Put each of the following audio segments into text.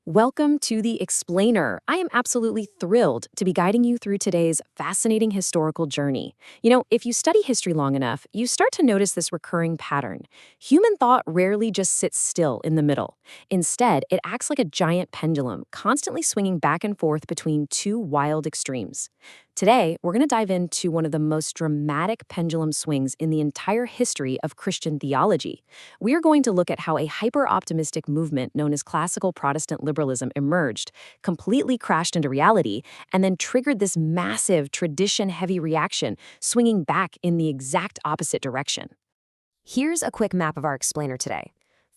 Welcome to The Explainer. I am absolutely thrilled to be guiding you through today's fascinating historical journey. If you study history long enough, you start to notice this recurring pattern. Human thought rarely just sits still in the middle. Instead, it acts like a giant pendulum, constantly swinging back and forth between two wild extremes. Today, we're going to dive into one of the most dramatic pendulum swings in the entire history of Christian theology. We are going to look at how a hyper-optimistic movement known as classical Protestant liberalism emerged, completely crashed into reality, and then triggered this massive tradition-heavy reaction, swinging back in the exact opposite direction. Here's a quick map of our explainer today.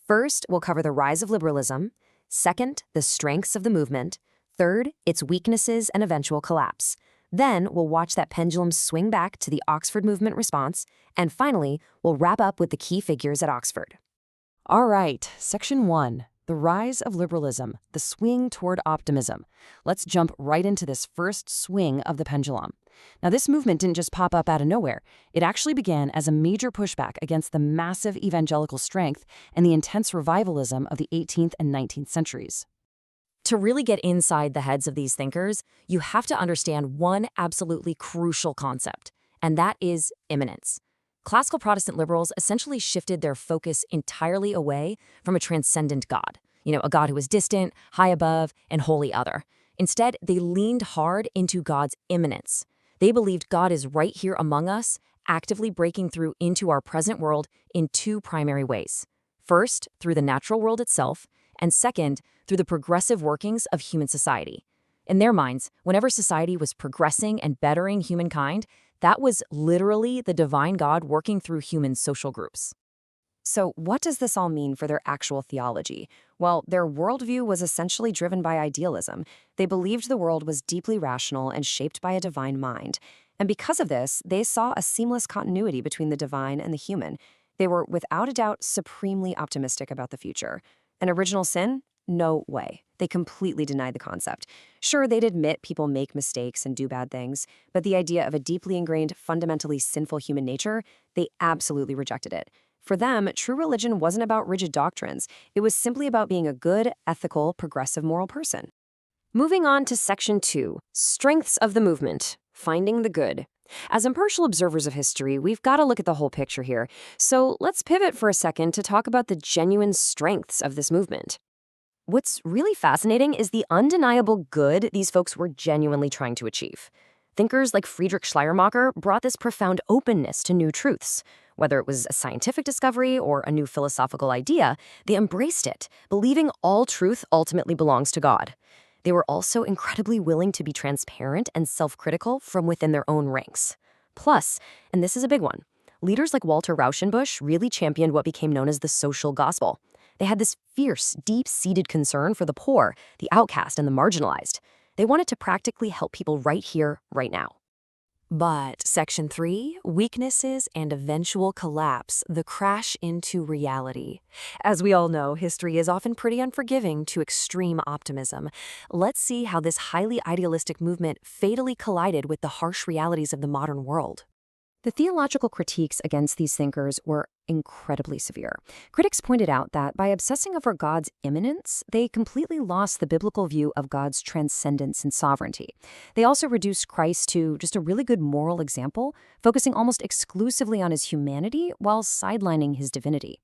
First, we'll cover the rise of liberalism. Second, the strengths of the movement. Third, its weaknesses and eventual collapse. Then, we'll watch that pendulum swing back to the Oxford movement response. And finally, we'll wrap up with the key figures at Oxford. All right, Section 1, the rise of liberalism, the swing toward optimism. Let's jump right into this first swing of the pendulum. Now, this movement didn't just pop up out of nowhere. It actually began as a major pushback against the massive evangelical strength and the intense revivalism of the 18th and 19th centuries. To really get inside the heads of these thinkers, you have to understand one absolutely crucial concept, and that is immanence. Classical Protestant liberals essentially shifted their focus entirely away from a transcendent God, a God who was distant, high above, and wholly other. Instead, they leaned hard into God's immanence. They believed God is right here among us, actively breaking through into our present world in two primary ways. First, through the natural world itself, and second, through the progressive workings of human society. In their minds, whenever society was progressing and bettering humankind, that was literally the divine God working through human social groups. So what does this all mean for their actual theology? Well, their worldview was essentially driven by idealism. They believed the world was deeply rational and shaped by a divine mind. And because of this, they saw a seamless continuity between the divine and the human. They were, without a doubt, supremely optimistic about the future. An original sin? No way. They completely denied the concept. Sure, they'd admit people make mistakes and do bad things, but the idea of a deeply ingrained, fundamentally sinful human nature, they absolutely rejected it. For them, true religion wasn't about rigid doctrines. It was simply about being a good, ethical, progressive moral person. Moving on to Section 2, Strengths of the Movement, Finding the Good. As impartial observers of history, we've got to look at the whole picture here. So let's pivot for a second to talk about the genuine strengths of this movement. What's really fascinating is the undeniable good these folks were genuinely trying to achieve. Thinkers like Friedrich Schleiermacher brought this profound openness to new truths. Whether it was a scientific discovery or a new philosophical idea, they embraced it, believing all truth ultimately belongs to God. They were also incredibly willing to be transparent and self-critical from within their own ranks. Plus, and this is a big one, leaders like Walter Rauschenbusch really championed what became known as the social gospel. They had this fierce, deep-seated concern for the poor, the outcast, and the marginalized. They wanted to practically help people right here, right now. But Section 3, Weaknesses and Eventual Collapse, the crash into reality. As we all know, history is often pretty unforgiving to extreme optimism. Let's see how this highly idealistic movement fatally collided with the harsh realities of the modern world. The theological critiques against these thinkers were incredibly severe. Critics pointed out that by obsessing over God's immanence, they completely lost the biblical view of God's transcendence and sovereignty. They also reduced Christ to just a really good moral example, focusing almost exclusively on his humanity while sidelining his divinity.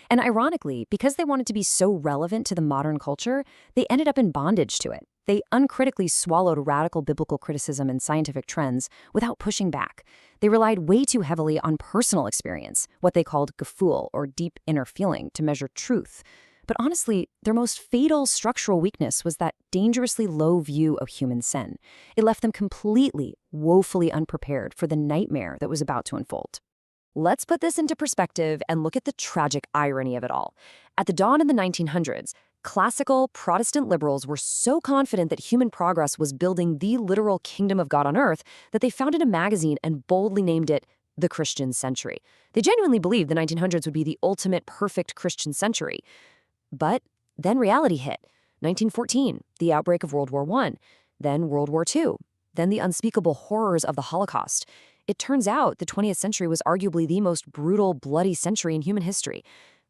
And ironically, because they wanted to be so relevant to the modern culture, they ended up in bondage to it. They uncritically swallowed radical biblical criticism and scientific trends without pushing back. They relied way too heavily on personal experience, what they called gefühl, or deep inner feeling, to measure truth. But honestly, their most fatal structural weakness was that dangerously low view of human sin. It left them completely, woefully unprepared for the nightmare that was about to unfold. Let's put this into perspective and look at the tragic irony of it all. At the dawn of the 1900s, classical Protestant liberals were so confident that human progress was building the literal kingdom of God on earth that they founded a magazine and boldly named it the Christian Century. They genuinely believed the 1900s would be the ultimate perfect Christian century. But then reality hit. 1914, the outbreak of World War I, then World War II, then the unspeakable horrors of the Holocaust. It turns out the 20th century was arguably the most brutal, bloody century in human history.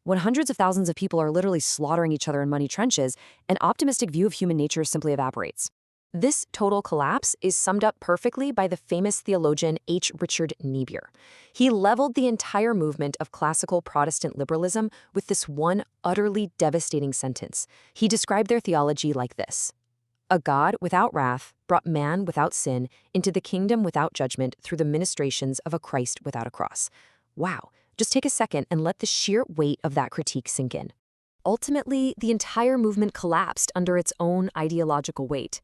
When hundreds of thousands of people are literally slaughtering each other in muddy trenches, an optimistic view of human nature simply evaporates. This total collapse is summed up perfectly by the famous theologian H. Richard Niebuhr. He leveled the entire movement of classical Protestant liberalism with this one utterly devastating sentence. He described their theology like this: "A God without wrath brought man without sin into the kingdom without judgment through the ministrations of a Christ without a cross." Wow, just take a second and let the sheer weight of that critique sink in. Ultimately, the entire movement collapsed under its own ideological weight.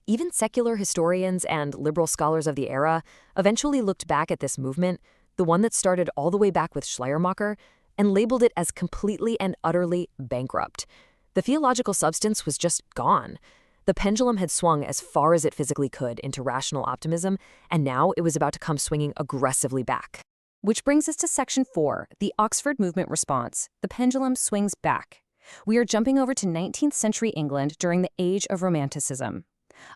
Even secular historians and liberal scholars of the era eventually looked back at this movement, the one that started all the way back with Schleiermacher, and labeled it as completely and utterly bankrupt. The theological substance was just gone. The pendulum had swung as far as it physically could into rational optimism, and now it was about to come swinging aggressively back. Which brings us to Section 4, the Oxford Movement Response. The pendulum swings back. We are jumping over to 19th century England during the Age of Romanticism.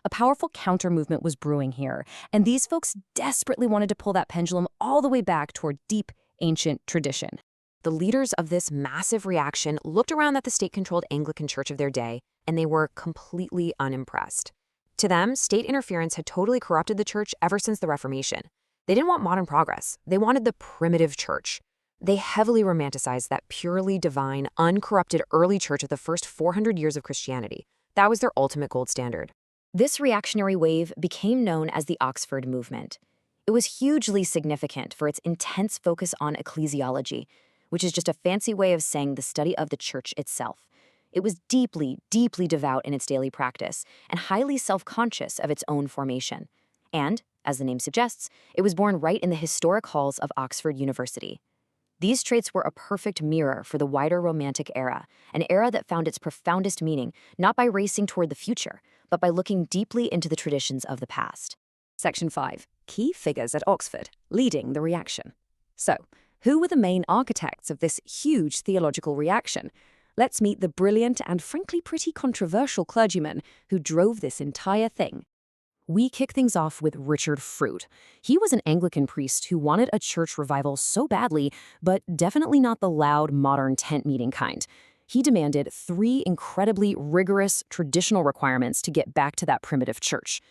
A powerful counter-movement was brewing here, and these folks desperately wanted to pull that pendulum all the way back toward deep, ancient tradition. The leaders of this massive reaction looked around at the state-controlled Anglican Church of their day, and they were completely unimpressed. To them, state interference had totally corrupted the church ever since the Reformation. They didn't want modern progress. They wanted the primitive church. They heavily romanticized that purely divine, uncorrupted early church of the first 400 years of Christianity. That was their ultimate gold standard. This reactionary wave became known as the Oxford Movement. It was hugely significant for its intense focus on ecclesiology, which is just a fancy way of saying the study of the church itself. It was deeply, deeply devout in its daily practice and highly self-conscious of its own formation. And, as the name suggests, it was born right in the historic halls of Oxford University. These traits were a perfect mirror for the wider Romantic era, an era that found its profoundest meaning not by racing toward the future, but by looking deeply into the traditions of the past. Section 5. Key figures at Oxford, leading the reaction. So, who were the main architects of this huge theological reaction? Let's meet the brilliant and frankly pretty controversial clergyman who drove this entire thing. We kick things off with Richard Fruit. He was an Anglican priest who wanted a church revival so badly, but definitely not the loud, modern tent meeting kind. He demanded 3 incredibly rigorous traditional requirements to get back to that primitive church.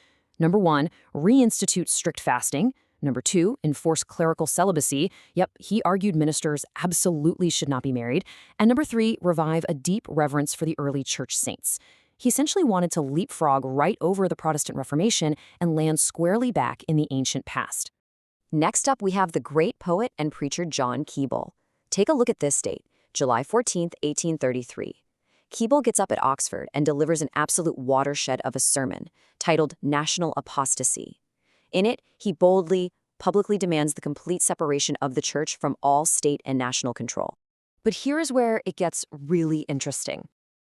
Number 1, reinstitute strict fasting. Number 2, enforce clerical celibacy. Yep, he argued ministers absolutely should not be married. And number 3, revive a deep reverence for the early church saints. He essentially wanted to leapfrog right over the Protestant Reformation and land squarely back in the ancient past. Next up, we have the great poet and preacher John Keble. Take a look at this date, July 14, 1833. Keble gets up at Oxford and delivers an absolute watershed of a sermon titled National Apostasy. In it, he boldly, publicly demands the complete separation of the church from all state and national control. But here's where it gets really interesting.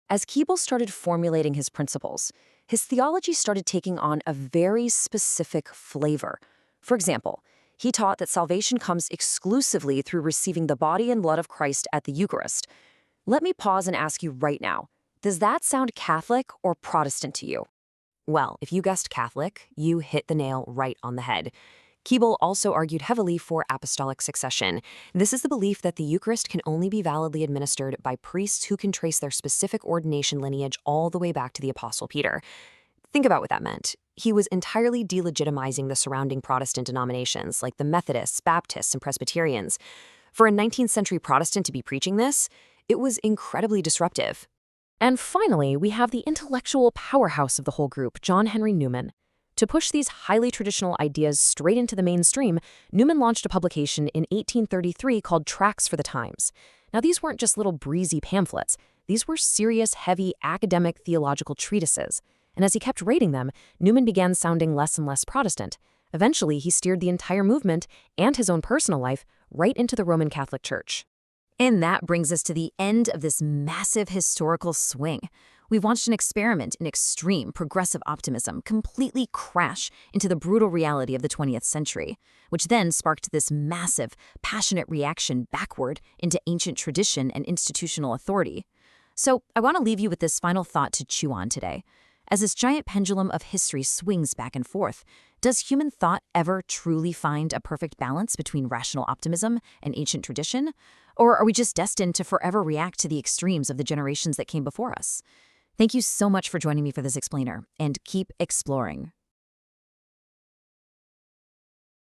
As Keble started formulating his principles, his theology started taking on a very specific flavor. For example, he taught that salvation comes exclusively through receiving the body and blood of Christ at the Eucharist. Let me pause and ask you right now, does that sound Catholic or Protestant to you? Well, if you guessed Catholic, you hit the nail right on the head. Keble also argued heavily for apostolic succession. This is the belief that the Eucharist can only be validly administered by priests who can trace their specific ordination lineage all the way back to the Apostle Peter. Think about what that meant. He was entirely delegitimizing the surrounding Protestant denominations like the Methodists, Baptists, and Presbyterians. For a 19th century Protestant to be preaching this, it was incredibly disruptive. And finally, we have the intellectual powerhouse of the whole group, John Henry Newman. To push these highly traditional ideas straight into the mainstream, Newman launched a publication in 1833 called Tracts for the Times. Now, these weren't just little breezy pamphlets. These were serious, heavy, academic theological treatises. And as he kept rating them, Newman began sounding less and less Protestant. Eventually, he steered the entire movement and his own personal life right into the Roman Catholic Church. And that brings us to the end of this massive historical swing. We've watched an experiment in extreme progressive optimism completely crash into the brutal reality of the 20th century, which then sparked this massive, passionate reaction backward into ancient tradition and institutional authority. So I want to leave you with this final thought to chew on today. As this giant pendulum of history swings back and forth, does human thought ever truly find a perfect balance between rational optimism and ancient tradition? Or are we just destined to forever react to the extremes of the generations that came before us? Thank you so much for joining me for this explainer, and keep exploring.